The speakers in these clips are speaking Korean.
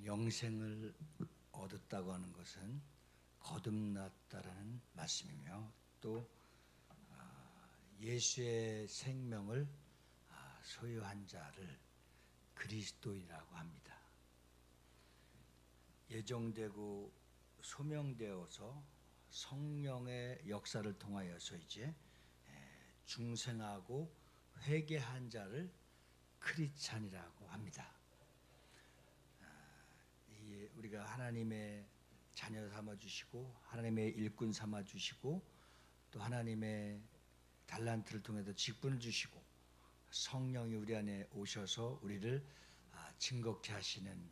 영생을 얻었다고 하는 것은 거듭났다라는 말씀이며, 또 예수의 생명을 소유한 자를 그리스도인이라고 합니다. 예정되고 소명되어서 성령의 역사를 통하여서 이제 중생하고 회개한 자를 크리스찬이라고 합니다. 우리가 하나님의 자녀 삼아주시고 하나님의 일꾼 삼아주시고 또 하나님의 달란트를 통해서 직분을 주시고 성령이 우리 안에 오셔서 우리를 증거케 하시는,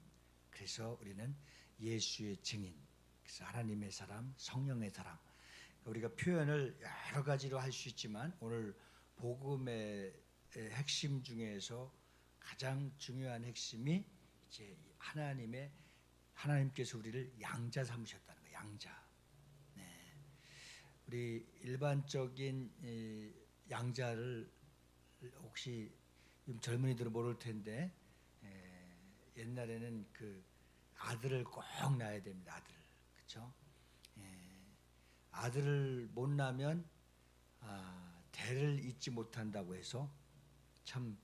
그래서 우리는 예수의 증인, 그래서 하나님의 사람, 성령의 사람. 우리가 표현을 여러 가지로 할 수 있지만 오늘 복음의 핵심 중에서 가장 중요한 핵심이 이제 하나님께서 우리를 양자 삼으셨다는 거예요. 양자. 네. 우리 일반적인 양자를 혹시 젊은이들은 모를 텐데, 옛날에는 그 아들을 꼭 낳아야 됩니다. 아들을, 그렇죠? 아들을 못 낳으면 대를 잇지 못한다고 해서 참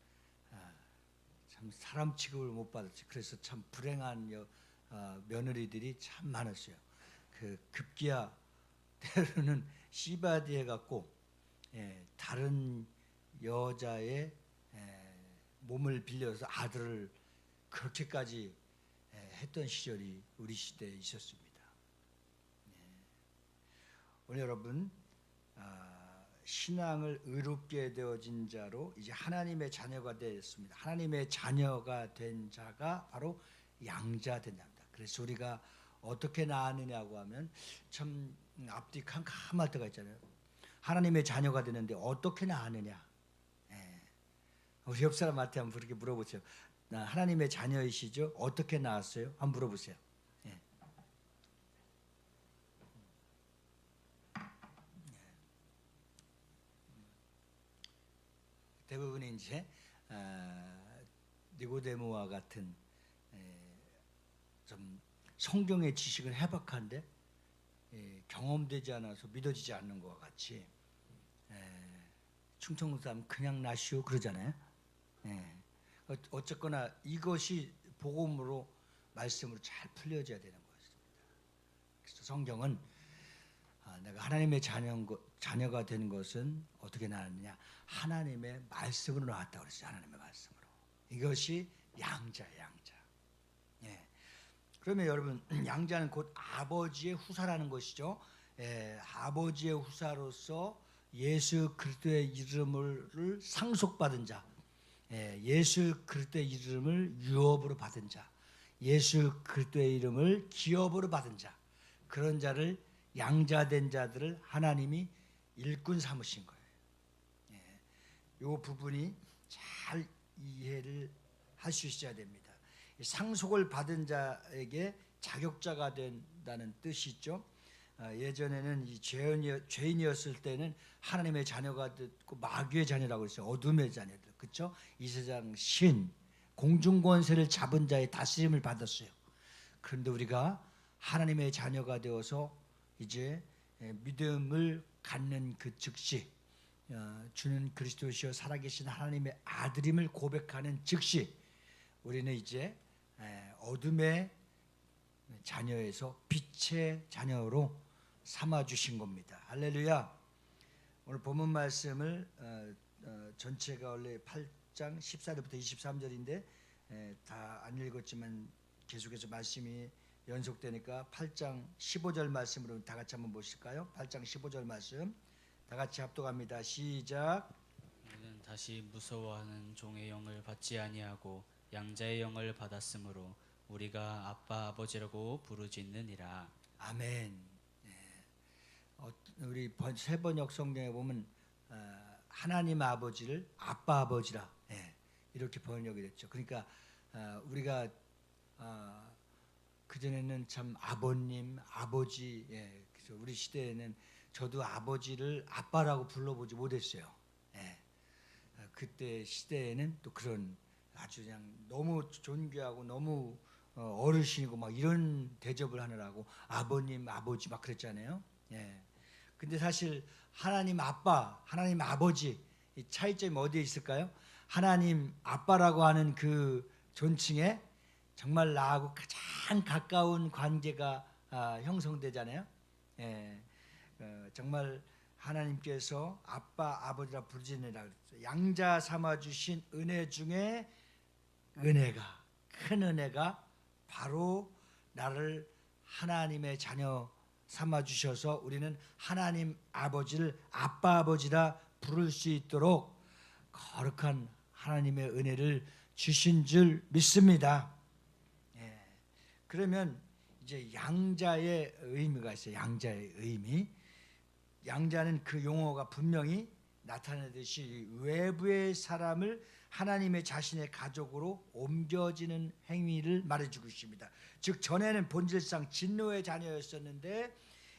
사람 취급을 못 받았지. 그래서 참 불행한 며느리들이 참 많았어요. 그 급기야 때로는 시바디 해갖고 다른 여자의 몸을 빌려서 아들을 그렇게까지 했던 시절이 우리 시대에 있었습니다. 오늘 여러분, 신앙을 의롭게 되어진 자로 이제 하나님의 자녀가 되었습니다. 하나님의 자녀가 된 자가 바로 양자 된 자입니다. 그래서 우리가 어떻게 나았느냐고 하면 참 앞뒤 캄캄할 때가 있잖아요. 하나님의 자녀가 되는데 어떻게 나았느냐. 우리 옆 사람한테 한번 그렇게 물어보세요. 하나님의 자녀이시죠? 어떻게 나왔어요? 한번 물어보세요. 대부분이 이제 니고데모와 같은 좀 성경의 지식은 해박한데 경험되지 않아서 믿어지지 않는 것과 같이 충청도 사람 그냥 나시오 그러잖아요. 어쨌거나 이것이 복음으로 말씀으로 잘 풀려져야 되는 것입니다. 그래서 성경은 내가 하나님의 자녀가 된 것은 어떻게 나왔느냐, 하나님의 말씀으로 나왔다고 그랬어요. 하나님의 말씀으로. 이것이 양자예요. 양자. 그러면 여러분, 양자는 곧 아버지의 후사라는 것이죠. 아버지의 후사로서 예수 그리스도의 이름을 상속받은 자, 예수 그리스도의 이름을 유업으로 받은 자, 예수 그리스도의 이름을 기업으로 받은 자, 그런 자를, 양자된 자들을 하나님이 일꾼 삼으신 거예요. 이 부분이 잘 이해를 할 수 있어야 됩니다. 상속을 받은 자에게 자격자가 된다는 뜻이 있죠. 예전에는 이 죄인이었을 때는 하나님의 자녀가 됐고 마귀의 자녀라고 했어요. 어둠의 자녀들, 그렇죠? 이 세상 신, 공중권세를 잡은 자의 다스림을 받았어요. 그런데 우리가 하나님의 자녀가 되어서 이제 믿음을 갖는 그 즉시, 주는 그리스도시여 살아계신 하나님의 아들임을 고백하는 즉시 우리는 이제 어둠의 자녀에서 빛의 자녀로 삼아주신 겁니다. 할렐루야. 오늘 본문 말씀을 전체가 원래 8장 14절부터 23절인데 다 안 읽었지만 계속해서 말씀이 연속되니까 8장 15절 말씀으로 다 같이 한번 보실까요? 8장 15절 말씀 다 같이 합독합니다. 시작. 우리는 다시 무서워하는 종의 영을 받지 아니하고 양자의 영을 받았으므로 우리가 아빠 아버지라고 부르짖느니라. 아멘. 우리 세 번역 성경에 보면 하나님 아버지를 아빠 아버지라 이렇게 번역이 됐죠. 그러니까 우리가 그전에는 참 아버님, 아버지, 그래서 우리 시대에는 저도 아버지를 아빠라고 불러보지 못했어요. 그때 시대에는 또 그런 아주 그냥 너무 존귀하고 너무 어르신이고 막 이런 대접을 하느라고 아버님, 아버지 막 그랬잖아요. 예. 근데 사실 하나님 아빠, 하나님 아버지 이 차이점이 어디에 있을까요? 하나님 아빠라고 하는 그 존칭에 정말 나하고 가장 가까운 관계가 형성되잖아요. 예. 정말 하나님께서 아빠, 아버지라 부르시느라 그랬어요. 양자 삼아 주신 은혜 중에 은혜가 큰 은혜가 바로 나를 하나님의 자녀 삼아 주셔서 우리는 하나님 아버지를 아빠 아버지라 부를 수 있도록 거룩한 하나님의 은혜를 주신 줄 믿습니다. 예. 그러면 이제 양자의 의미가 있어요. 양자의 의미. 양자는 그 용어가 분명히 나타내듯이 외부의 사람을 하나님의 자신의 가족으로 옮겨지는 행위를 말해주고 있습니다. 즉 전에는 본질상 진노의 자녀였었는데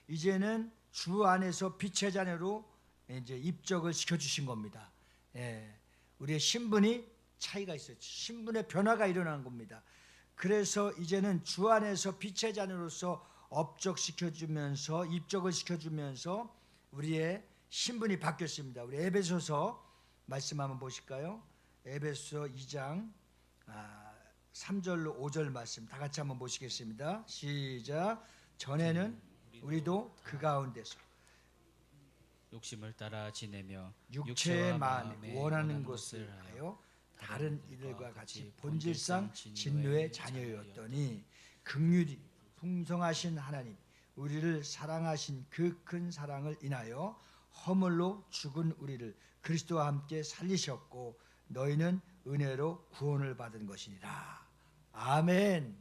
이제는 주 안에서 빛의 자녀로 이제 입적을 시켜주신 겁니다. 예, 우리의 신분이 차이가 있어요. 신분의 변화가 일어난 겁니다. 그래서 이제는 주 안에서 빛의 자녀로서 업적시켜주면서 입적을 시켜주면서 우리의 신분이 바뀌었습니다. 우리 에베소서 말씀 한번 보실까요? 에베소 2장 3절로 5절 말씀 다 같이 한번 보시겠습니다. 시작. 전에는 우리도 그 가운데서 욕심을 따라 지내며 육체의 마음에 원하는 것을 하여 다른 이들과 같이 본질상 진노의 자녀였더니 긍휼이 풍성하신 하나님 우리를 사랑하신 그 큰 사랑을 인하여 허물로 죽은 우리를 그리스도와 함께 살리셨고 너희는 은혜로 구원을 받은 것이니라. 아멘.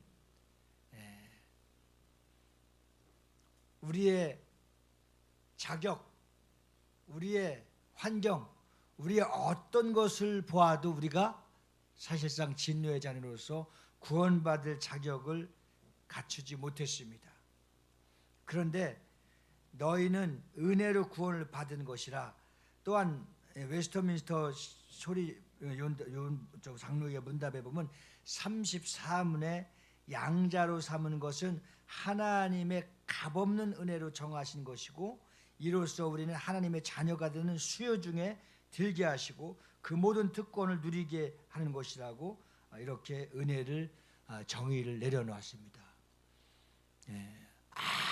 우리의 자격, 우리의 환경, 우리의 어떤 것을 보아도 우리가 사실상 진노의 자녀로서 구원받을 자격을 갖추지 못했습니다. 그런데 너희는 은혜로 구원을 받은 것이라. 또한 웨스터민스터 장로의 문답에 보면 34문에 양자로 삼은 것은 하나님의 값없는 은혜로 정하신 것이고 이로써 우리는 하나님의 자녀가 되는 수요 중에 들게 하시고 그 모든 특권을 누리게 하는 것이라고 이렇게 은혜를 정의를 내려놓았습니다.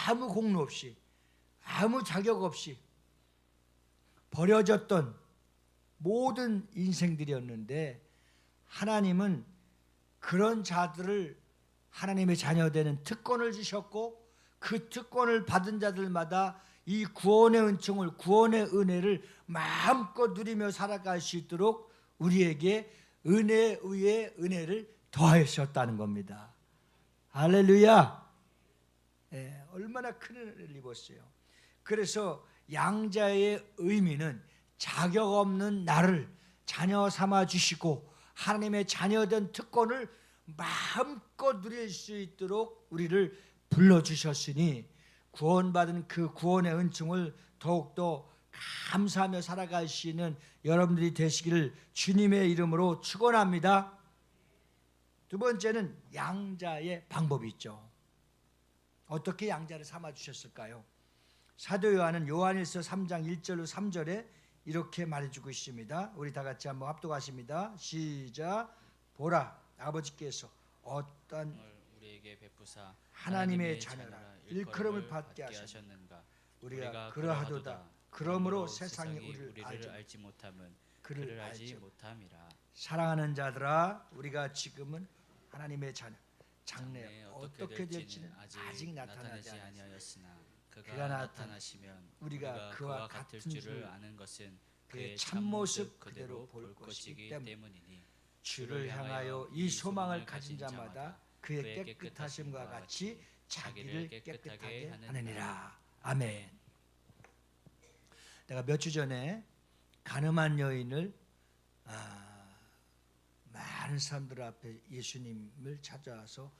아무 공로 없이 아무 자격 없이 버려졌던 모든 인생들이었는데 하나님은 그런 자들을 하나님의 자녀되는 특권을 주셨고 그 특권을 받은 자들마다 이 구원의 은총을 구원의 은혜를 마음껏 누리며 살아갈 수 있도록 우리에게 은혜 위에 은혜를 더하셨다는 겁니다. 할렐루야. 얼마나 큰 은혜를 입었어요. 그래서 양자의 의미는 자격 없는 나를 자녀 삼아 주시고 하나님의 자녀된 특권을 마음껏 누릴 수 있도록 우리를 불러주셨으니 구원받은 그 구원의 은총을 더욱더 감사하며 살아갈 수 있는 여러분들이 되시기를 주님의 이름으로 축원합니다. 두 번째는 양자의 방법이 있죠. 어떻게 양자를 삼아 주셨을까요? 사도 요한은 요한일서 3장 1절로 3절에 이렇게 말해주고 있습니다. 우리 다 같이 한번 합독하십니다. 시작. 보라 아버지께서 어떤 우리에게 베푸사 하나님의 자녀라 일컬음을 받게 하셨는가. 우리가 그러하도다. 그러므로 세상이 우리를 알지 못함은 그를 알지 못함이라. 사랑하는 자들아 우리가 지금은 하나님의 자녀 장래 어떻게 될지는 아직 나타나지 아니하였으나 그가 나타나시면 우리가 그와 같을 줄을 아는 것은 그의 참모습 그대로 볼 것이기 때문이니 주를 향하여 이 소망을 가진 자마다 그의 깨끗하심과 같이 자기를 깨끗하게 하느니라. 아멘. 내가 몇 주 전에 가늠한 여인을 많은 사람들 앞에 예수님을 찾아와서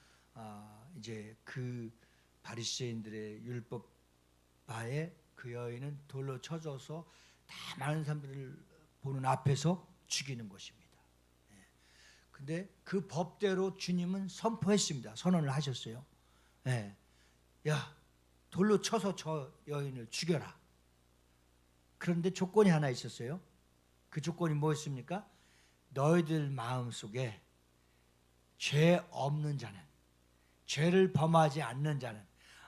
이제 그 바리새인들의 율법 바에 그 여인은 돌로 쳐져서 다 많은 사람들을 보는 앞에서 죽이는 것입니다. 근데 그 법대로 주님은 선포했습니다. 선언을 하셨어요. 예. 야, 돌로 쳐서 저 여인을 죽여라. 그런데 조건이 하나 있었어요. 그 조건이 뭐였습니까? 너희들 마음속에 죄 없는 자는, 죄를 범하지 않는 자는,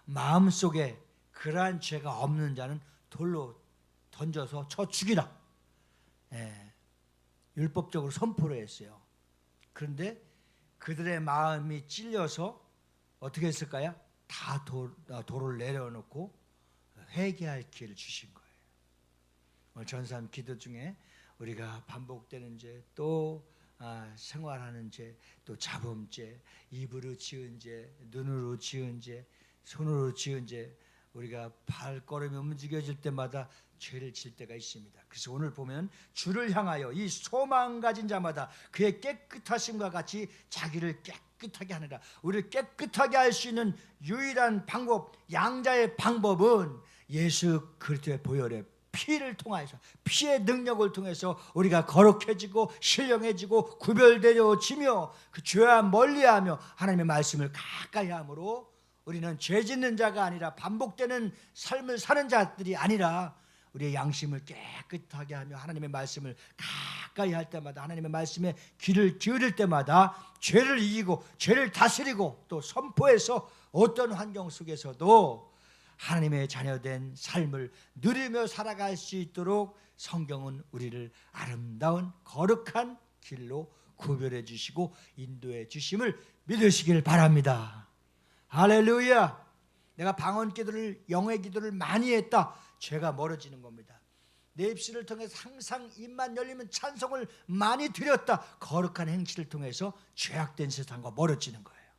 마음속에 그러한 죄가 없는 자는 돌로 던져서 쳐 죽이라. 예, 율법적으로 선포를 했어요. 그런데 그들의 마음이 찔려서 어떻게 했을까요? 다 돌을 내려놓고 회개할 기회를 주신 거예요. 오늘 전사님 기도 중에 우리가 반복되는 죄, 또 생활하는 죄, 또 잡음죄, 입으로 지은 죄, 눈으로 지은 죄, 손으로 지은 죄, 우리가 발걸음이 움직여질 때마다 죄를 질 때가 있습니다. 그래서 오늘 보면 주를 향하여 이 소망 가진 자마다 그의 깨끗하심과 같이 자기를 깨끗하게 하느라. 우리를 깨끗하게 할 수 있는 유일한 방법, 양자의 방법은 예수 그리스도의 보혈의 피를 통해서, 피의 능력을 통해서 우리가 거룩해지고 신령해지고 구별되어지며 그 죄와 멀리하며 하나님의 말씀을 가까이 함으로 우리는 죄 짓는 자가 아니라 반복되는 삶을 사는 자들이 아니라 우리의 양심을 깨끗하게 하며 하나님의 말씀을 가까이 할 때마다, 하나님의 말씀에 귀를 기울일 때마다 죄를 이기고 죄를 다스리고 또 선포해서 어떤 환경 속에서도 하나님의 자녀된 삶을 누리며 살아갈 수 있도록 성경은 우리를 아름다운 거룩한 길로 구별해 주시고 인도해 주심을 믿으시길 바랍니다. 할렐루야. 내가 방언 기도를, 영의 기도를 많이 했다, 죄가 멀어지는 겁니다. 내 입술을 통해서 항상 입만 열리면 찬송을 많이 드렸다, 거룩한 행실을 통해서 죄악된 세상과 멀어지는 거예요.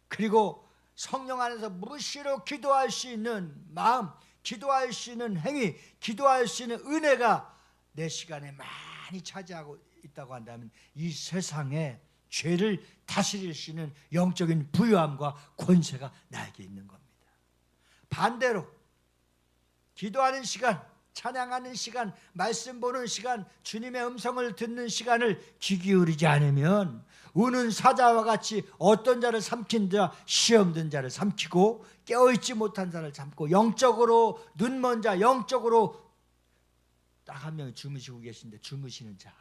그리고 성령 안에서 무시로 기도할 수 있는 마음, 기도할 수 있는 행위, 기도할 수 있는 은혜가 내 시간에 많이 차지하고 있다고 한다면 이 세상에 죄를 다스릴 수 있는 영적인 부유함과 권세가 나에게 있는 겁니다. 반대로 기도하는 시간, 찬양하는 시간, 말씀 보는 시간, 주님의 음성을 듣는 시간을 귀 기울이지 않으면 우는 사자와 같이 어떤 자를 삼킨 자, 시험 든 자를 삼키고 깨어있지 못한 자를 삼고, 영적으로 눈먼 자, 영적으로 딱 한 명이 주무시고 계신데 주무시는 자,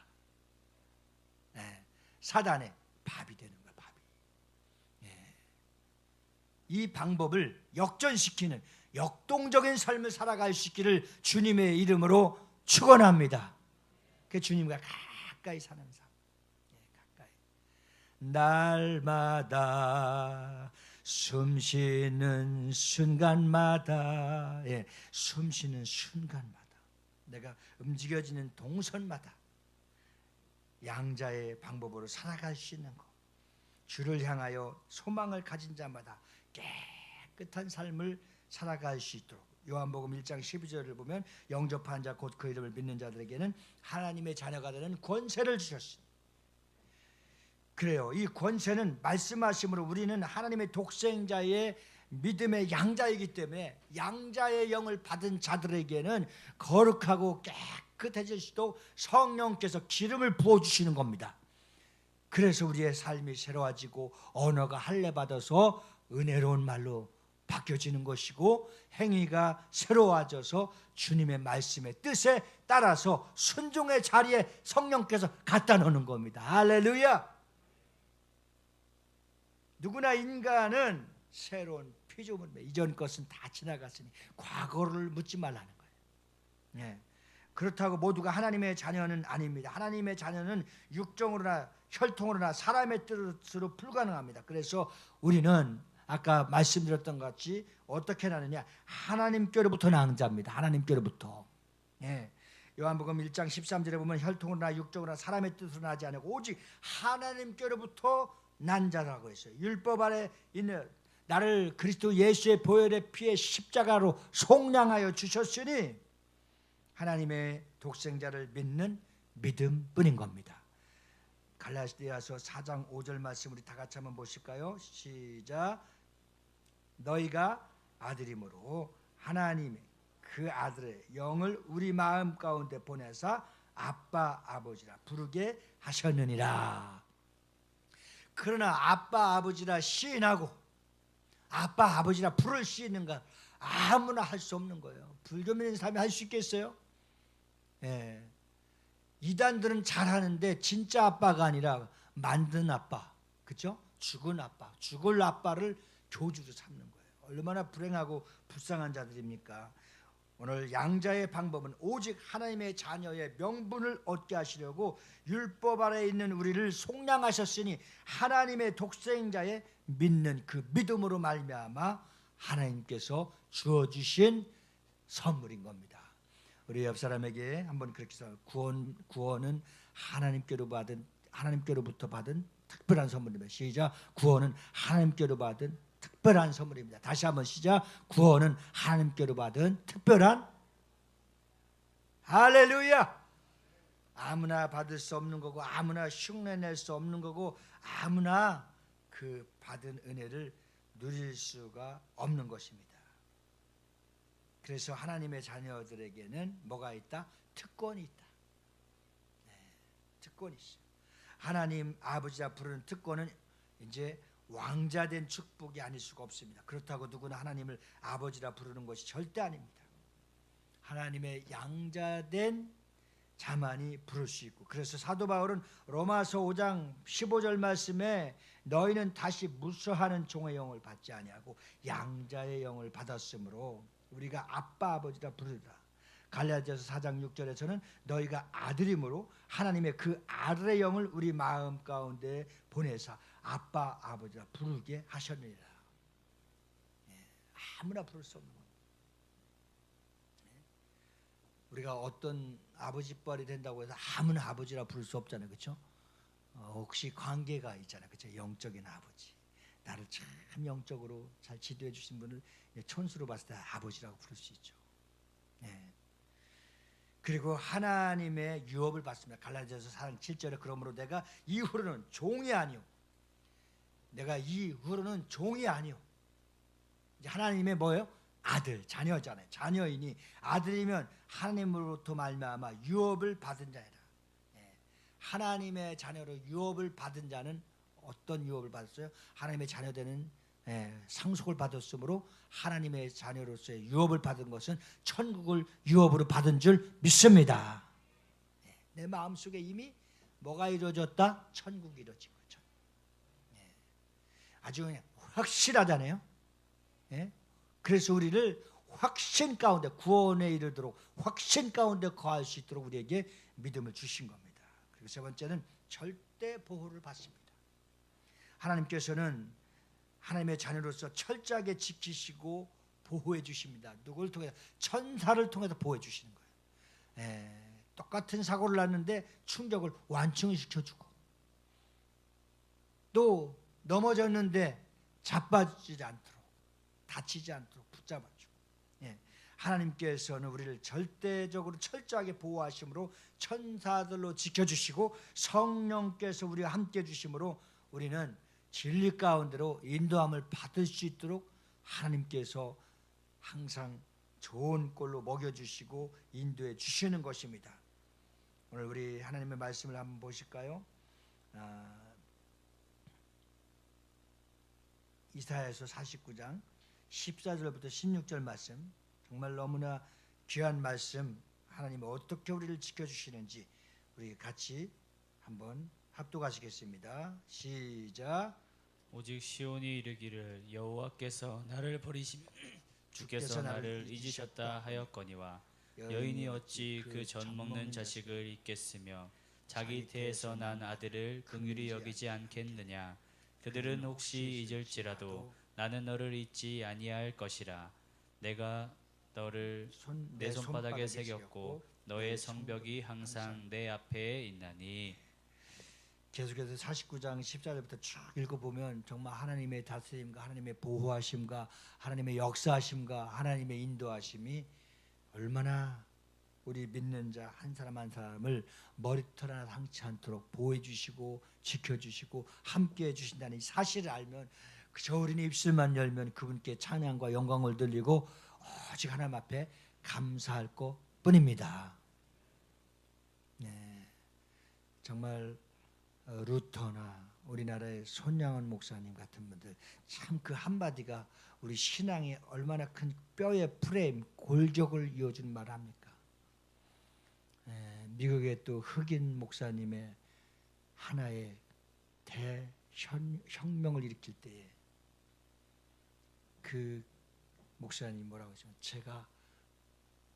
사단의 밥이 되는 거야. 밥이. 이 방법을 역전시키는 역동적인 삶을 살아갈 수 있기를 주님의 이름으로 축원합니다. 그 주님과 가까이 사는 삶. 가까이. 날마다 숨쉬는 순간마다, 숨쉬는 순간마다, 내가 움직여지는 동선마다 양자의 방법으로 살아갈 수 있는 것, 주를 향하여 소망을 가진 자마다 깨끗한 삶을 살아갈 수 있도록, 요한복음 1장 12절을 보면 영접한 자 곧 그 이름을 믿는 자들에게는 하나님의 자녀가 되는 권세를 주셨습니다. 그래요. 이 권세는 말씀하심으로 우리는 하나님의 독생자의 믿음의 양자이기 때문에 양자의 영을 받은 자들에게는 거룩하고 깨끗해질 수도 성령께서 기름을 부어주시는 겁니다. 그래서 우리의 삶이 새로워지고 언어가 할례받아서 은혜로운 말로 바뀌어지는 것이고, 행위가 새로워져서 주님의 말씀의 뜻에 따라서 순종의 자리에 성령께서 갖다 놓는 겁니다. 할렐루야. 누구나 인간은 새로운 피조물입니다. 이전 것은 다 지나갔으니 과거를 묻지 말라는 거예요. 그렇다고 모두가 하나님의 자녀는 아닙니다. 하나님의 자녀는 육정으로나 혈통으로나 사람의 뜻으로 불가능합니다. 그래서 우리는 아까 말씀드렸던 것 같이 어떻게 나느냐, 하나님께로부터 난 자입니다. 하나님께로부터. 요한복음 1장 13절에 보면 혈통으로나 육정으로나 사람의 뜻으로 나지 않고 오직 하나님께로부터 난 자라고 했어요. 율법 아래 있는 나를 그리스도 예수의 보혈의 피의 십자가로 속량하여 주셨으니 하나님의 독생자를 믿는 믿음뿐인 겁니다. 갈라디아서 4장 5절 말씀 우리 다 같이 한번 보실까요? 시작. 너희가 아들이므로 하나님의 그 아들의 영을 우리 마음 가운데 보내사 아빠 아버지라 부르게 하셨느니라. 그러나 아빠 아버지라 시인하고 아빠 아버지라 부를 수 있는가? 아무나 할 수 없는 거예요. 불교 믿는 사람이 할 수 있겠어요? 예. 이단들은 잘하는데 진짜 아빠가 아니라 만든 아빠, 그렇죠? 죽은 아빠, 죽을 아빠를 교주로 삼는 거예요. 얼마나 불행하고 불쌍한 자들입니까? 오늘 양자의 방법은 오직 하나님의 자녀의 명분을 얻게 하시려고 율법 아래에 있는 우리를 속량하셨으니 하나님의 독생자의 믿는 그 믿음으로 말미암아 하나님께서 주어주신 선물인 겁니다. 우리 옆 사람에게 한번 그렇게 해서 구원은 하나님께로부터 받은 특별한 선물입니다. 시작. 구원은 하나님께로 받은 특별한 선물입니다. 다시 한번 시작. 구원은 하나님께로 받은 특별한, 할렐루야. 아무나 받을 수 없는 거고 아무나 흉내낼 수 없는 거고 아무나 그 받은 은혜를 누릴 수가 없는 것입니다. 그래서 하나님의 자녀들에게는 뭐가 있다? 특권이 있다. 네, 특권이 있어. 하나님 아버지라 부르는 특권은 이제 왕자된 축복이 아닐 수가 없습니다. 그렇다고 누구나 하나님을 아버지라 부르는 것이 절대 아닙니다. 하나님의 양자된 자만이 부를 수 있고, 그래서 사도 바울은 로마서 5장 15절 말씀에 너희는 다시 무서워하는 종의 영을 받지 아니하고 양자의 영을 받았으므로 우리가 아빠 아버지라 부르라. 갈라디아서 4장 6절에서는 너희가 아들임으로 하나님의 그 아들의 영을 우리 마음 가운데 보내사 아빠 아버지라 부르게 하셨느니라. 아무나 부를 수 없는 겁니다. 우리가 어떤 아버지뻘이 된다고 해서 아무나 아버지라 부를 수 없잖아요, 그렇죠? 혹시 관계가 있잖아요, 그렇죠? 영적인 아버지, 나를 참 영적으로 잘 지도해 주신 분을 촌수로 봤을 때 아버지라고 부를 수 있죠. 그리고 하나님의 유업을 받습니다. 갈라디아서 4장 7절에 그러므로 내가 이후로는 종이 아니요, 내가 이후로는 종이 아니요. 이제 하나님의 뭐예요? 아들, 자녀잖아요. 자녀이니 아들이면 하나님으로부터 말미암아 유업을 받은 자이라. 하나님의 자녀로 유업을 받은 자는 어떤 유업을 받았어요? 하나님의 자녀되는 상속을 받았으므로 하나님의 자녀로서의 유업을 받은 것은 천국을 유업으로 받은 줄 믿습니다. 내 마음속에 이미 뭐가 이루어졌다? 천국이 이루어진 거죠. 아주 그냥 확실하잖아요. 그래서 우리를 확신 가운데, 구원에 이르도록 확신 가운데 거할 수 있도록 우리에게 믿음을 주신 겁니다. 그리고 세 번째는 절대 보호를 받습니다. 하나님께서는 하나님의 자녀로서 철저하게 지키시고 보호해 주십니다. 누구를 통해서? 천사를 통해서 보호해 주시는 거예요. 똑같은 사고를 났는데 충격을 완충을 시켜주고, 또 넘어졌는데 자빠지지 않도록, 다치지 않도록 붙잡아주고, 하나님께서는 우리를 절대적으로 철저하게 보호하심으로 천사들로 지켜주시고 성령께서 우리와 함께 해주심으로 우리는 진리 가운데로 인도함을 받을 수 있도록 하나님께서 항상 좋은 꼴로 먹여주시고 인도해 주시는 것입니다. 오늘 우리 하나님의 말씀을 한번 보실까요? 이사야서 49장 14절부터 16절 말씀, 정말 너무나 귀한 말씀, 하나님은 어떻게 우리를 지켜주시는지 우리 같이 한번 합독하시겠습니다. 시작. 오직 시온이 이르기를 여호와께서 나를 버리시며 주께서 나를 잊으셨다 하였거니와 여인이 어찌 그 젖 먹는 자식을 잊겠으며 자기 태에서 난 아들을 긍휼히 여기지 않겠느냐. 그들은 혹시 잊을지라도 나는 너를 잊지 아니할 것이라. 내가 너를 내 손바닥에 새겼고 너의 성벽이 항상 내 앞에 있나니. 계속해서 49장 14절부터 쭉 읽어보면 정말 하나님의 다스림과 하나님의 보호하심과 하나님의 역사하심과 하나님의 인도하심이 얼마나 우리 믿는 자 한 사람 한 사람을 머리털 하나 상치 않도록 보호해 주시고 지켜주시고 함께 해주신다는 이 사실을 알면 그저 우리는 입술만 열면 그분께 찬양과 영광을 돌리고 오직 하나님 앞에 감사할 것뿐입니다. 정말 루터나 우리나라의 손양원 목사님 같은 분들 참 그 한마디가 우리 신앙에 얼마나 큰 뼈의 프레임, 골격을 이어준 말 합니까? 미국의 또 흑인 목사님의 하나의 대혁명을 일으킬 때에 그 목사님이 뭐라고 하시면 제가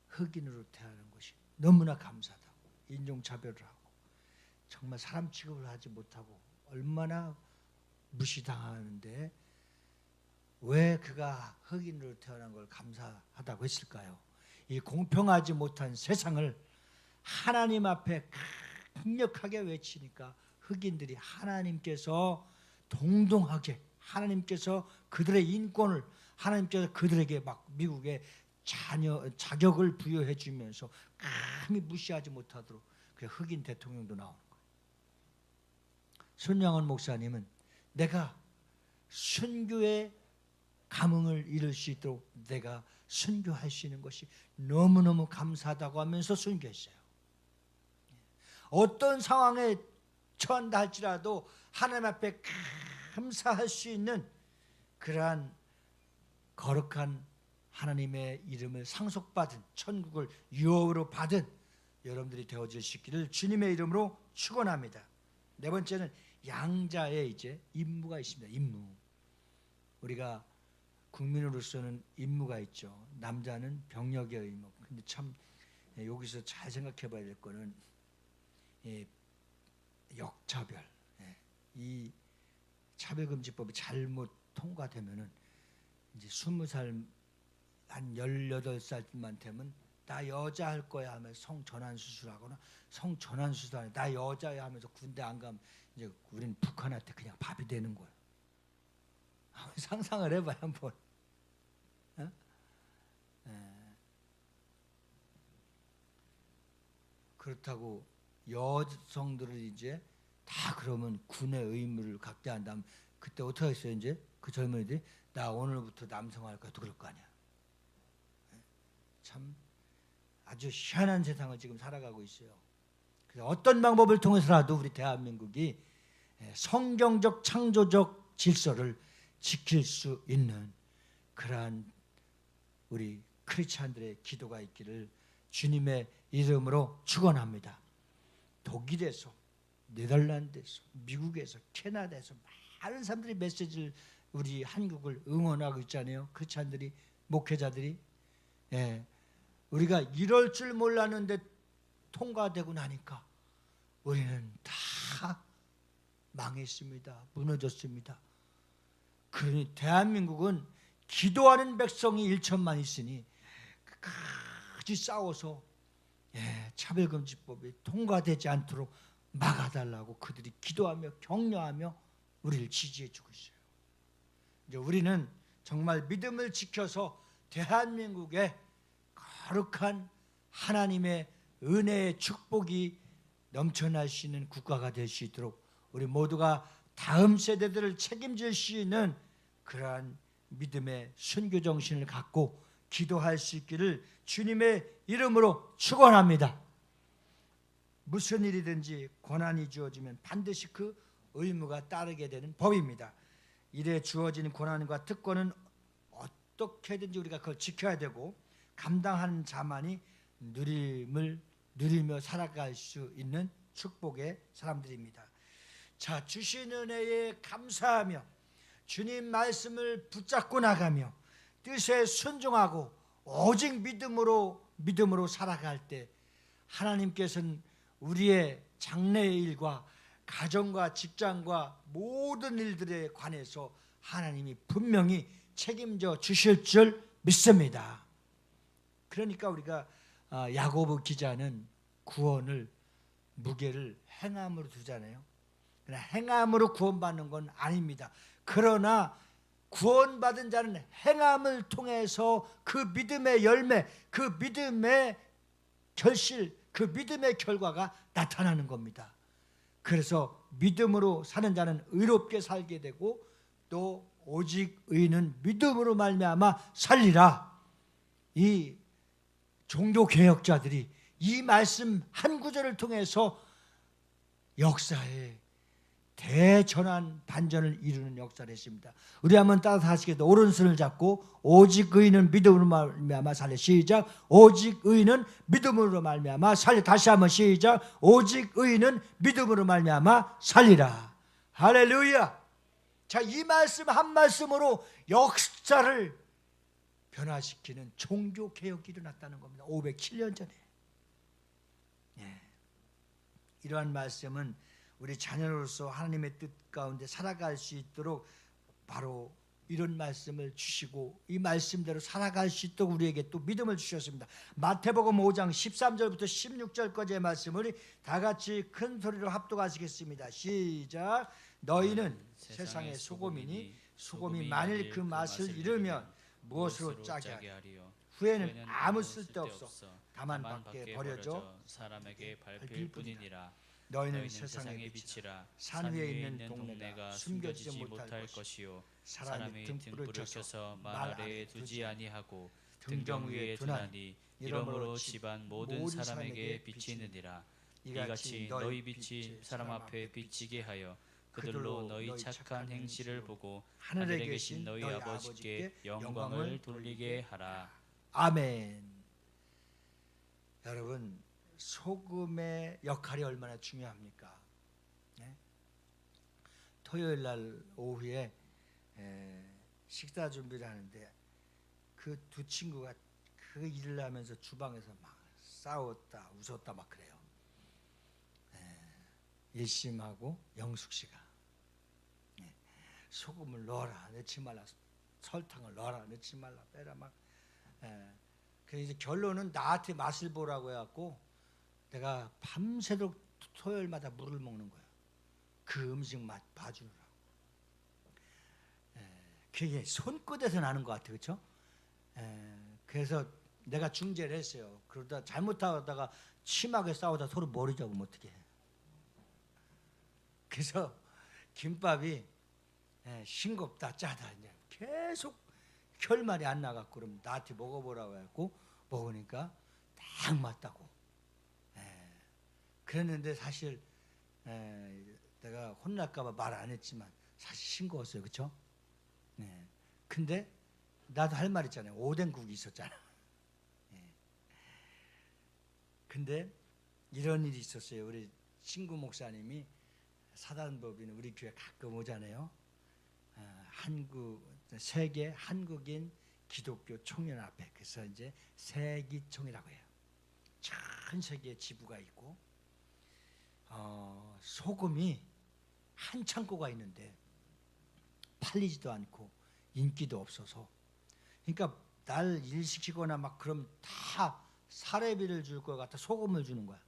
흑인으로 태어난 것이 너무나 감사하다고 인종차별을 하고 정말 사람 취급을 하지 못하고 얼마나 무시당하는데 왜 그가 흑인으로 태어난 걸 감사하다고 했을까요? 이 공평하지 못한 세상을 하나님 앞에 강력하게 외치니까 흑인들이 하나님께서 동등하게 하나님께서 그들의 인권을 하나님께서 그들에게 막 미국의 자격을 부여해 주면서 감히 무시하지 못하도록 그래 흑인 대통령도 나오는 거예요. 손양원 목사님은 내가 순교의 감흥을 이룰 수 있도록 내가 순교할 수 있는 것이 너무너무 감사하다고 하면서 순교했어요. 어떤 상황에 처한다 할지라도 하나님 앞에 감사할 수 있는 그러한 거룩한 하나님의 이름을 상속받은 천국을 유업으로 받은 여러분들이 되어질 수 있기를 주님의 이름으로 축원합니다. 네 번째는 양자의 이제 임무가 있습니다. 임무. 우리가 국민으로서는 임무가 있죠. 남자는 병력의 의무. 근데 참 여기서 잘 생각해 봐야 될 거는 역차별. 이 차별금지법이 잘못 통과되면은 이제 20살 한 18살만 되면 나 여자 할 거야 하면서 성전환 수술하거나 성전환 수술 안에 나 여자야 하면서 군대 안 가면 이제 우리는 북한한테 그냥 밥이 되는 거예요. 상상을 해봐요 한번. 그렇다고 여성들을 이제 다 그러면 군의 의무를 갖게 한다면 그때 어떻게 하겠어요? 이제 그 젊은이들이 나 오늘부터 남성할 거야 또 그럴 거 아니야. 참 아주 희한한 세상을 지금 살아가고 있어요. 그래서 어떤 방법을 통해서라도 우리 대한민국이 성경적 창조적 질서를 지킬 수 있는 그러한 우리 크리스찬들의 기도가 있기를 주님의 이름으로 축원합니다. 독일에서, 네덜란드에서, 미국에서, 캐나다에서 많은 사람들이 메시지를 우리 한국을 응원하고 있잖아요. 크리스찬들이, 목회자들이. 우리가 이럴 줄 몰랐는데 통과되고 나니까 우리는 다 망했습니다. 무너졌습니다. 그러니 대한민국은 기도하는 백성이 1천만 있으니 끝까지 싸워서 차별금지법이 통과되지 않도록 막아달라고 그들이 기도하며 격려하며 우리를 지지해주고 있어요. 이제 우리는 정말 믿음을 지켜서 대한민국의 거룩한 하나님의 은혜의 축복이 넘쳐날 수 있는 국가가 될 수 있도록 우리 모두가 다음 세대들을 책임질 수 있는 그러한 믿음의 순교 정신을 갖고 기도할 수 있기를 주님의 이름으로 축원합니다. 무슨 일이든지 고난이 주어지면 반드시 그 의무가 따르게 되는 법입니다. 이래 주어진 고난과 특권은 어떻게든지 우리가 그걸 지켜야 되고 감당하는 자만이 누리며 살아갈 수 있는 축복의 사람들입니다. 자, 주신 은혜에 감사하며 주님 말씀을 붙잡고 나가며 뜻에 순종하고 오직 믿음으로 살아갈 때 하나님께서는 우리의 장래의 일과 가정과 직장과 모든 일들에 관해서 하나님이 분명히 책임져 주실 줄 믿습니다. 그러니까 우리가 야고보 기자는 구원을 무게를 행함으로 두잖아요. 그러나 행함으로 구원받는 건 아닙니다. 그러나 구원받은 자는 행함을 통해서 그 믿음의 열매, 그 믿음의 결실, 그 믿음의 결과가 나타나는 겁니다. 그래서 믿음으로 사는 자는 의롭게 살게 되고 또 오직 의인은 믿음으로 말미암아 살리라. 이 종교개혁자들이 이 말씀 한 구절을 통해서 역사에 대전환 반전을 이루는 역사를 했습니다. 우리 한번 따라서 하시겠다. 오른손을 잡고 오직 의인은 믿음으로 말미암아 살리. 시작. 오직 의인은 믿음으로 말미암아 살리. 다시 한번 시작. 오직 의인은 믿음으로 말미암아 살리라. 할렐루야. 자, 이 말씀 한 말씀으로 역사를 변화시키는 종교 개혁이 일어났다는 겁니다. 507년 전에. 이러한 말씀은 우리 자녀로서 하나님의 뜻 가운데 살아갈 수 있도록 바로 이런 말씀을 주시고 이 말씀대로 살아갈 수 있도록 우리에게 또 믿음을 주셨습니다. 마태복음 5장 13절부터 16절까지의 말씀을 다 같이 큰 소리로 합독하시겠습니다. 시작. 너희는 세상의 소금이니 소금이 만일 그 맛을 잃으면 무엇으로 짜게 하리요. 후에는 아무 쓸데없어 다만 밖에 버려져 사람에게 밟힐 뿐이니라. 너희는 세상의 빛이라. 산 위에 있는 동네가 숨겨지지 못할 것이요 사람이 등불을 켜서 말 아래에 두지 아니하고 등경 위에 두나니 이러므로 집안 모든 사람에게 비치느니라. 이같이 너희 빛이 사람 앞에 비치게 하여 그들로 너희 착한 행실을 보고 하늘에 계신 너희 아버지께 영광을 돌리게 하라. 아멘. 여러분, 소금의 역할이 얼마나 중요합니까? 네? 토요일 날 오후에 식사 준비를 하는데 그 두 친구가 그 일을 하면서 주방에서 막 싸웠다 웃었다 막 그래요. 일심하고 영숙 씨가 소금을 넣어라 넣지 말라, 설탕을 넣어라 넣지 말라, 빼라 막. 그래서 결론은 나한테 맛을 보라고 해갖고 내가 밤새도록 토요일마다 물을 먹는 거예요. 그 음식 맛 봐주느라고. 그게 손끝에서 나는 것 같아요, 그렇죠? 그래서 내가 중재를 했어요. 그러다 잘못하다가 심하게 싸우다 서로 머리 잡으면 어떡해. 그래서 김밥이 싱겁다 짜다 이제 계속 결말이 안 나갔고, 그럼 나한테 먹어보라고 해갖고 먹으니까 딱 맞다고. 그랬는데 사실 내가 혼날까봐 말 안 했지만 사실 싱거웠어요, 그렇죠? 근데 나도 할 말 있잖아요. 오뎅국이 있었잖아. 근데 이런 일이 있었어요. 우리 친구 목사님이 사단법인 우리 교회 가끔 오잖아요. 세계 한국인 기독교 총연 앞에, 그래서 이제 세기총이라고 해요. 전 세계에 지부가 있고 소금이 한 창고가 있는데 팔리지도 않고 인기도 없어서, 그러니까 날 일시키거나 막 그럼 다 사례비를 줄 것 같아 소금을 주는 거야.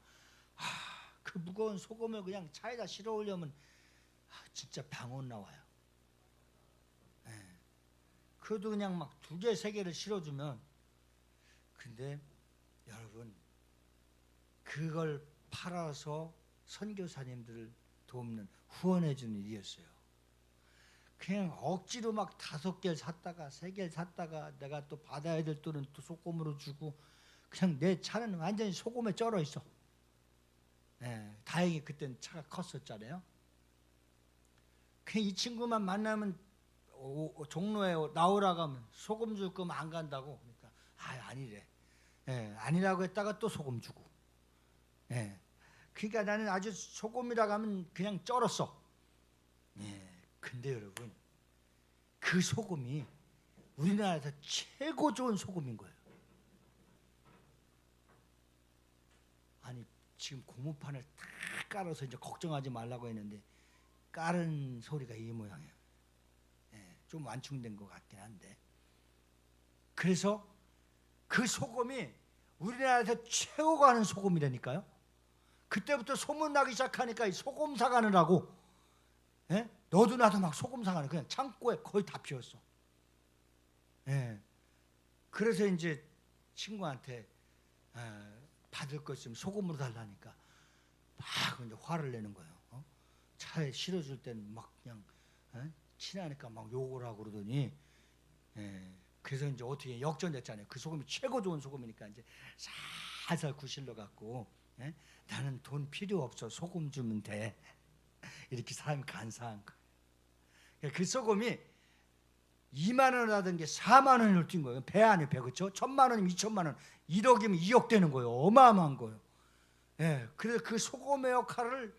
그 무거운 소금을 그냥 차에다 실어 오려면 진짜 병원 나와요. 그래도 그냥 막 2개, 3개를 실어주면, 근데 여러분 그걸 팔아서 선교사님들을 돕는, 후원해주는 일이었어요. 그냥 억지로 막 5개를 샀다가 3개를 샀다가 내가 또 받아야 될 돈은 또 소금으로 주고, 그냥 내 차는 완전히 소금에 쩔어 있어. 다행히 그때는 차가 컸었잖아요. 그냥 이 친구만 만나면 종로에 나오라고 하면 소금 줄 거면 안 간다고. 그러니까 아니래. 아니라고 했다가 또 소금 주고. 그러니까 나는 아주 소금이라고 하면 그냥 쩔었어. 근데 여러분, 그 소금이 우리나라에서 최고 좋은 소금인 거예요. 아니 지금 고무판을 다 깔아서 이제 걱정하지 말라고 했는데 깔은 소리가 이 모양이에요. 좀 완충된 것 같긴 한데, 그래서 그 소금이 우리나라에서 최고가 하는 소금이라니까요. 그때부터 소문나기 시작하니까 이 소금 사가느라고 너도 나도 막 소금 사가는, 그냥 창고에 거의 다 피웠어. 그래서 이제 친구한테 받을 것 있으면 소금으로 달라니까 막 이제 화를 내는 거예요. 차에 실어줄 때는 막 그냥 친하니까 막 욕을 하고 그러더니, 그래서 이제 어떻게 역전됐잖아요. 그 소금이 최고 좋은 소금이니까 이제 살살 구실러 갖고 나는 돈 필요 없어, 소금 주면 돼. 이렇게 사람이 간사한 거예요. 그 소금이 2만 원 하던 게 4만 원을 뛴 거예요. 배 안에 배, 그렇죠? 1,000만 원이면 2천만 원, 1억이면 2억 되는 거예요. 어마어마한 거예요. 예, 그래서 그 소금의 역할을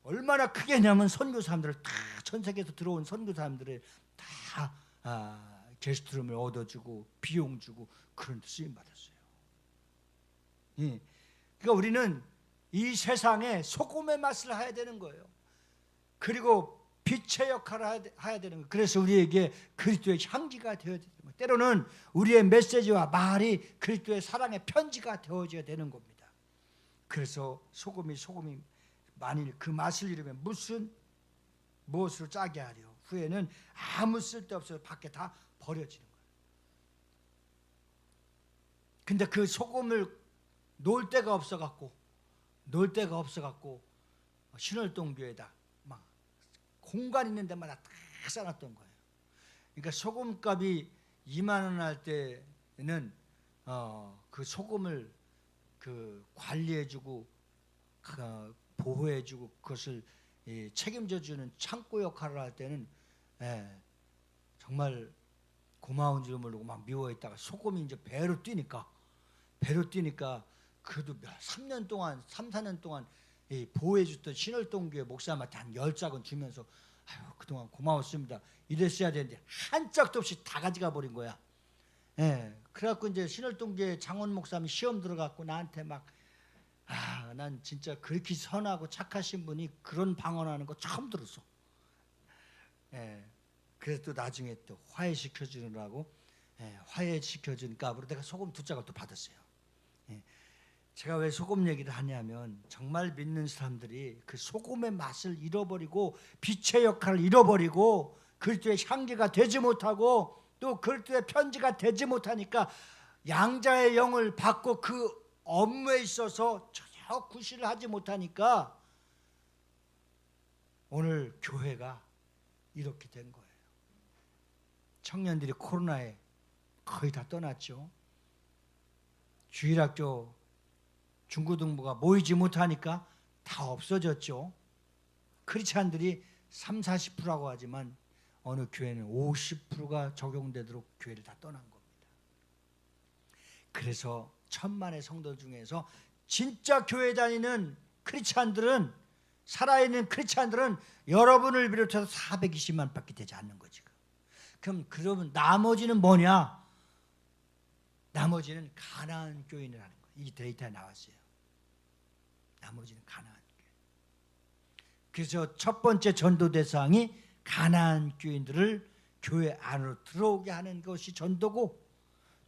얼마나 크게 했냐면 선교사람들을 다, 전 세계에서 들어온 선교사람들을 다 게스트룸을 얻어주고 비용 주고 그런 데 쓰임 받았어요. 예. 그러니까 우리는 이 세상에 소금의 맛을 해야 되는 거예요. 그리고 빛의 역할을 해야 되는 거예요. 그래서 우리에게 그리스도의 향기가 되어야 되는 거예요. 때로는 우리의 메시지와 말이 그리스도의 사랑의 편지가 되어져야 되는 겁니다. 그래서 소금이 만일 그 맛을 잃으면 무엇으로 짜게 하려? 후에는 아무 쓸데없어서 밖에 다 버려지는 거예요. 근데 그 소금을 놓을 데가 없어갖고 신월동교에다 막 공간 있는 데마다 다 쌓아놨던 거예요. 그러니까 소금값이 2만 원 할 때는 그 소금을 관리해주고 보호해주고 그것을 책임져주는 창고 역할을 할 때는 정말 고마운 줄 모르고 막 미워했다가 소금이 이제 배로 뛰니까 그래도 3년 동안 3, 4년 동안 보호해줬던 신월동교회 목사님한테 한 10짝은 주면서 아유 그동안 고마웠습니다 이랬어야 되는데 한 짝도 없이 다 가져가 버린 거야. 그래갖고 이제 신월동교회 장원 목사님이 시험 들어갖고 나한테 난 진짜 그렇게 선하고 착하신 분이 그런 방언하는 거 처음 들었어. 그래서 또 나중에 또 화해시켜주느라고 화해시켜준 값으로 내가 소금 2짝을 또 받았어요. 제가 왜 소금 얘기를 하냐면 정말 믿는 사람들이 그 소금의 맛을 잃어버리고 빛의 역할을 잃어버리고 그리스도의 향기가 되지 못하고 또 그리스도의 편지가 되지 못하니까 양자의 영을 받고 그 업무에 있어서 전혀 구실을 하지 못하니까 오늘 교회가 이렇게 된 거예요. 청년들이 코로나에 거의 다 떠났죠. 주일학교 중고등부가 모이지 못하니까 다 없어졌죠. 크리스찬들이 3, 40%라고 하지만 어느 교회는 50%가 적용되도록 교회를 다 떠난 겁니다. 그래서 1,000만의 성도 중에서 진짜 교회 다니는 크리스찬들은 살아있는 크리스찬들은 여러분을 비롯해서 420만 밖에 되지 않는 거지. 그러면 나머지는 뭐냐? 나머지는 가나안 교인이라는 거예요. 이 데이터에 나왔어요. 나머지는 가나안 교인. 그래서 첫 번째 전도 대상이 가나안 교인들을 교회 안으로 들어오게 하는 것이 전도고,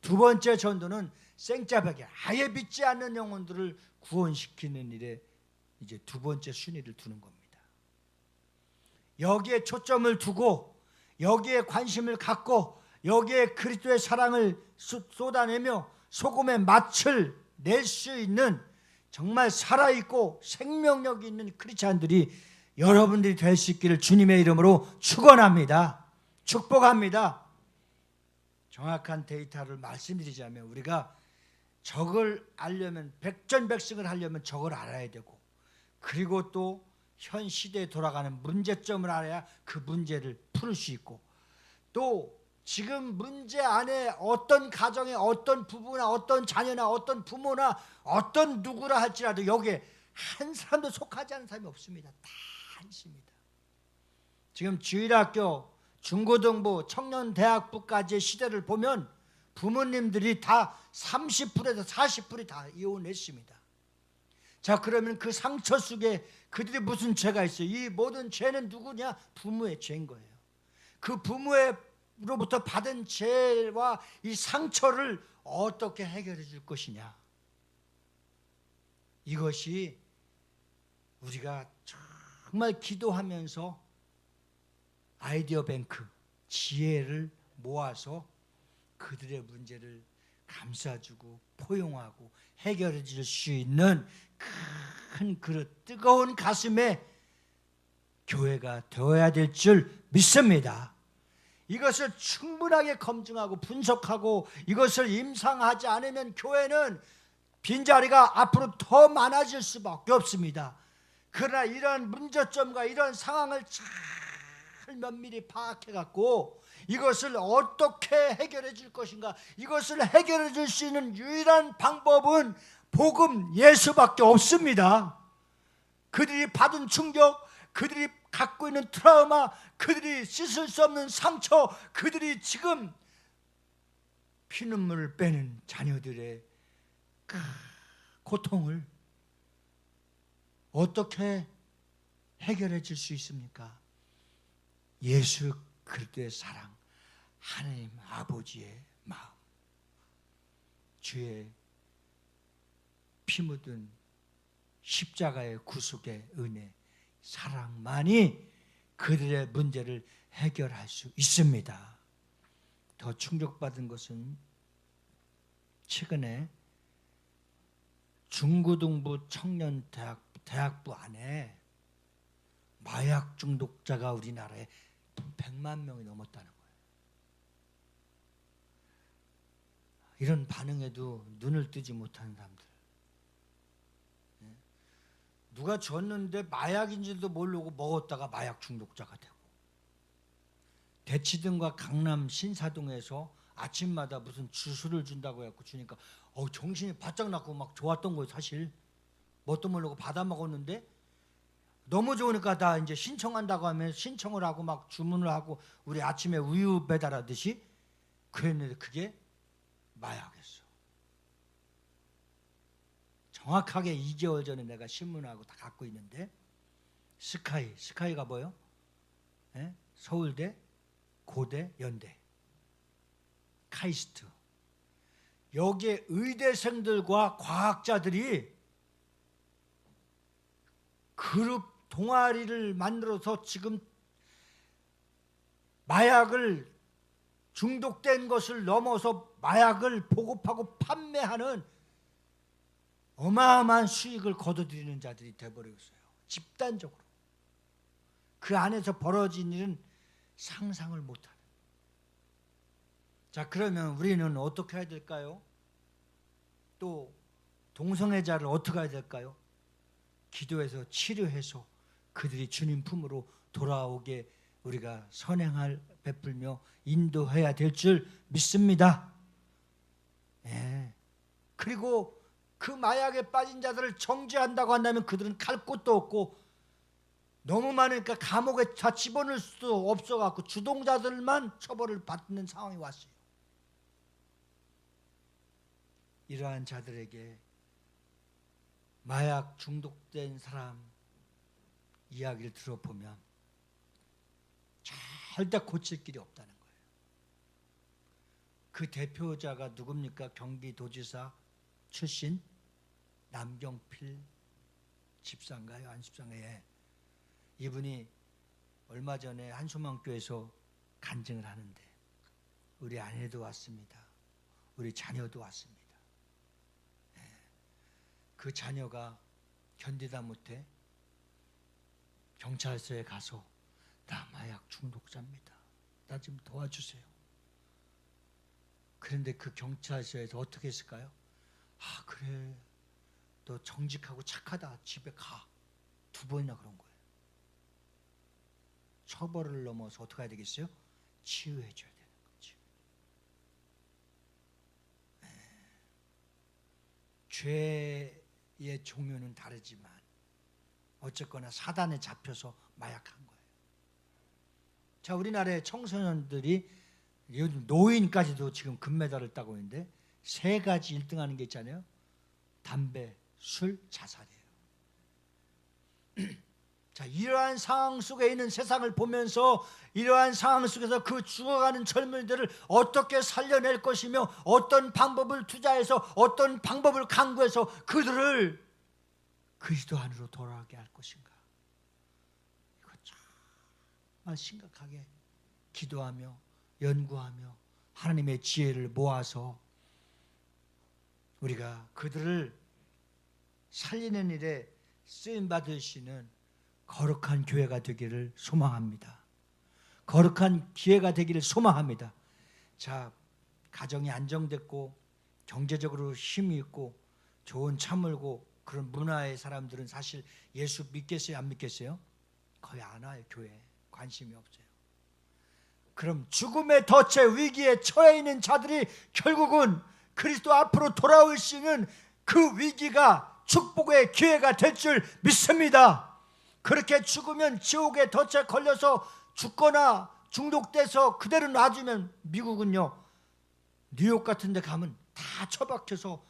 두 번째 전도는 생짜배기 아예 믿지 않는 영혼들을 구원시키는 일에 이제 두 번째 순위를 두는 겁니다. 여기에 초점을 두고 여기에 관심을 갖고 여기에 그리스도의 사랑을 쏟아내며 소금의 맛을 낼 수 있는 정말 살아있고 생명력이 있는 크리스찬들이 여러분들이 될 수 있기를 주님의 이름으로 축원합니다. 축복합니다. 정확한 데이터를 말씀드리자면 우리가 적을 알려면 백전백승을 하려면 적을 알아야 되고, 그리고 또 현 시대에 돌아가는 문제점을 알아야 그 문제를 풀 수 있고, 또 지금 문제 안에 어떤 가정에 어떤 부부나 어떤 자녀나 어떤 부모나 어떤 누구라 할지라도 여기에 한 사람도 속하지 않은 사람이 없습니다. 다 있습니다. 지금 주일학교, 중고등부, 청년대학부까지의 시대를 보면 부모님들이 다 30%에서 40%이 다 이혼했습니다. 자, 그러면 그 상처 속에 그들이 무슨 죄가 있어요? 이 모든 죄는 누구냐? 부모의 죄인 거예요. 그 부모로부터 받은 죄와 이 상처를 어떻게 해결해 줄 것이냐? 이것이 우리가 정말 기도하면서 아이디어 뱅크, 지혜를 모아서 그들의 문제를 감싸주고 포용하고 해결해 줄 수 있는 큰 그릇, 뜨거운 가슴에 교회가 되어야 될 줄 믿습니다. 이것을 충분하게 검증하고 분석하고 이것을 임상하지 않으면 교회는 빈자리가 앞으로 더 많아질 수밖에 없습니다. 그러나 이런 문제점과 이런 상황을 잘 면밀히 파악해 갖고 이것을 어떻게 해결해 줄 것인가, 이것을 해결해 줄 수 있는 유일한 방법은 복음 예수밖에 없습니다. 그들이 받은 충격, 그들이 갖고 있는 트라우마, 그들이 씻을 수 없는 상처, 그들이 지금 피눈물을 빼는 자녀들의 그 고통을 어떻게 해결해 줄 수 있습니까? 예수 그리스도의 사랑, 하나님 아버지의 마음, 주의 피 묻은 십자가의 구속의 은혜, 사랑만이 그들의 문제를 해결할 수 있습니다. 더 충격받은 것은 최근에 중고등부 청년 대학부 안에 마약 중독자가 우리나라에 100만 명이 넘었다는 거예요. 이런 반응에도 눈을 뜨지 못하는 사람들. 누가 줬는데 마약인지도 모르고 먹었다가 마약 중독자가 되고, 대치동과 강남 신사동에서 아침마다 무슨 주스를 준다고 해갖고 주니까 정신이 바짝 났고 막 좋았던 거예요. 사실 뭣도 모르고 받아 먹었는데 너무 좋으니까 다 이제 신청한다고 하면 신청을 하고 막 주문을 하고, 우리 아침에 우유 배달하듯이 그랬는데 그게 마약이었어. 정확하게 2개월 전에 내가 신문하고 다 갖고 있는데, 스카이가 뭐예요? 예? 서울대, 고대, 연대, 카이스트. 여기에 의대생들과 과학자들이 그룹 동아리를 만들어서 지금 마약을, 중독된 것을 넘어서 마약을 보급하고 판매하는 어마어마한 수익을 거둬들이는 자들이 돼버렸어요. 집단적으로. 그 안에서 벌어진 일은 상상을 못하는. 자, 그러면 우리는 어떻게 해야 될까요? 또 동성애자를 어떻게 해야 될까요? 기도해서 치료해서 그들이 주님 품으로 돌아오게 우리가 선행을 베풀며 인도해야 될 줄 믿습니다. 예. 그리고 그 마약에 빠진 자들을 정죄한다고 한다면 그들은 갈 곳도 없고, 너무 많으니까 감옥에 다 집어넣을 수도 없어갖고 주동자들만 처벌을 받는 상황이 왔어요. 이러한 자들에게 마약 중독된 사람 이야기를 들어보면 절대 고칠 길이 없다는 거예요. 그 대표자가 누굽니까? 경기도지사 출신 남경필 집사인가요? 안 집사인가요? 이분이 얼마 전에 한소망교에서 간증을 하는데, 우리 아내도 왔습니다. 우리 자녀도 왔습니다. 그 자녀가 견디다 못해 경찰서에 가서 나 마약 중독자입니다. 나 좀 도와주세요. 그런데 그 경찰서에서 어떻게 했을까요? 아, 그래, 너 정직하고 착하다, 집에 가. 2번이나 그런 거예요. 처벌을 넘어서 어떻게 해야 되겠어요? 치유해 줘야 되는 거지. 죄의 종류는 다르지만 어쨌거나 사단에 잡혀서 마약한 거예요. 자, 우리나라의 청소년들이 요즘 노인까지도 지금 금메달을 따고 있는데 3가지 1등하는 게 있잖아요. 담배, 술, 자살이에요. 자, 이러한 상황 속에 있는 세상을 보면서 이러한 상황 속에서 그 죽어가는 젊은이들을 어떻게 살려낼 것이며, 어떤 방법을 투자해서 어떤 방법을 강구해서 그들을 그리스도 안으로 돌아가게 할 것인가. 이거 정말 심각하게 기도하며 연구하며 하나님의 지혜를 모아서 우리가 그들을 살리는 일에 쓰임받으시는 거룩한 교회가 되기를 소망합니다. 거룩한 기회가 되기를 소망합니다. 자, 가정이 안정됐고 경제적으로 힘이 있고 좋은 차 몰고 그런 문화의 사람들은 사실 예수 믿겠어요, 안 믿겠어요? 거의 안 와요. 교회에 관심이 없어요. 그럼 죽음의 덫에 위기에 처해 있는 자들이 결국은 그리스도 앞으로 돌아올 수 있는 그 위기가 축복의 기회가 될 줄 믿습니다. 그렇게 죽으면 지옥의 덫에 걸려서 죽거나 중독돼서 그대로 놔주면, 미국은요 뉴욕 같은 데 가면 다 처박혀서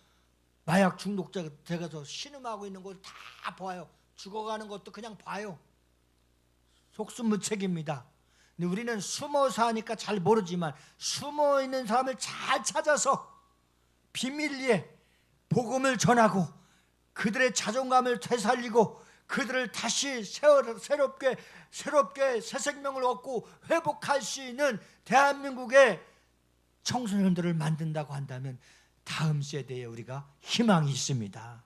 마약 중독자가 돼가서 신음하고 있는 걸 다 봐요. 죽어가는 것도 그냥 봐요. 속수무책입니다. 근데 우리는 숨어서 하니까 잘 모르지만 숨어 있는 사람을 잘 찾아서 비밀리에 복음을 전하고 그들의 자존감을 되살리고 그들을 다시 새롭게 새 생명을 얻고 회복할 수 있는 대한민국의 청소년들을 만든다고 한다면 다음 세대에 우리가 희망이 있습니다.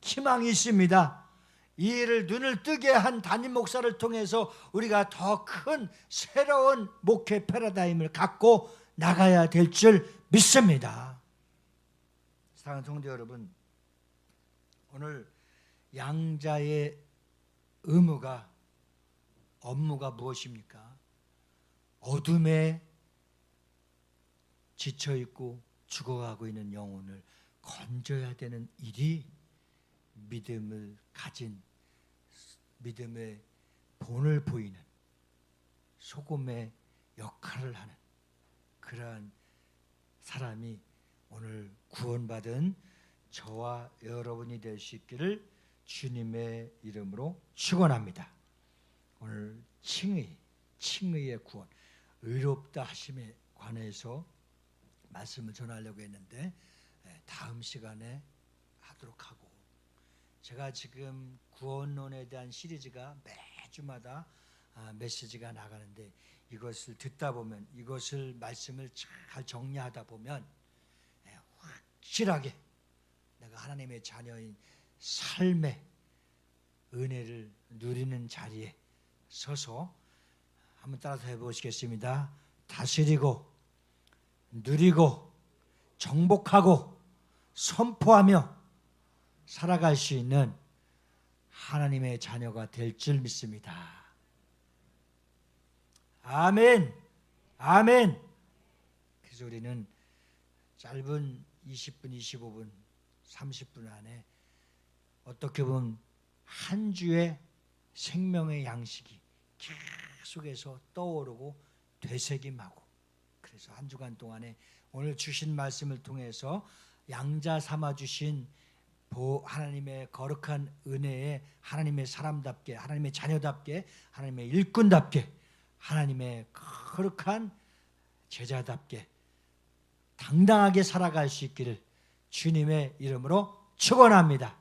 희망이 있습니다. 이 일을 눈을 뜨게 한 담임 목사를 통해서 우리가 더 큰 새로운 목회 패러다임을 갖고 나가야 될 줄 믿습니다. 사랑하는 성도 여러분, 오늘 양자의 업무가 무엇입니까? 어둠에 지쳐있고 죽어가고 있는 영혼을 건져야 되는 일이 믿음을 가진, 믿음의 본을 보이는 소금의 역할을 하는 그러한 사람이 오늘 구원받은 저와 여러분이 될 수 있기를 주님의 이름으로 축원합니다. 오늘 칭의의 구원, 의롭다 하심에 관해서 말씀을 전하려고 했는데 다음 시간에 하도록 하고, 제가 지금 구원론에 대한 시리즈가 매주마다 메시지가 나가는데 이것을 듣다 보면, 이것을 말씀을 잘 정리하다 보면 확실하게 내가 하나님의 자녀인 삶의 은혜를 누리는 자리에 서서 한번 따라서 해보시겠습니다. 다스리고 누리고 정복하고 선포하며 살아갈 수 있는 하나님의 자녀가 될 줄 믿습니다. 아멘. 아멘. 그래서 우리는 짧은 20분, 25분, 30분 안에 어떻게 보면 한 주의 생명의 양식이 계속해서 떠오르고 되새김하고, 그래서 한 주간 동안에 오늘 주신 말씀을 통해서 양자 삼아 주신 하나님의 거룩한 은혜에 하나님의 사람답게, 하나님의 자녀답게, 하나님의 일꾼답게, 하나님의 거룩한 제자답게 당당하게 살아갈 수 있기를 주님의 이름으로 축원합니다.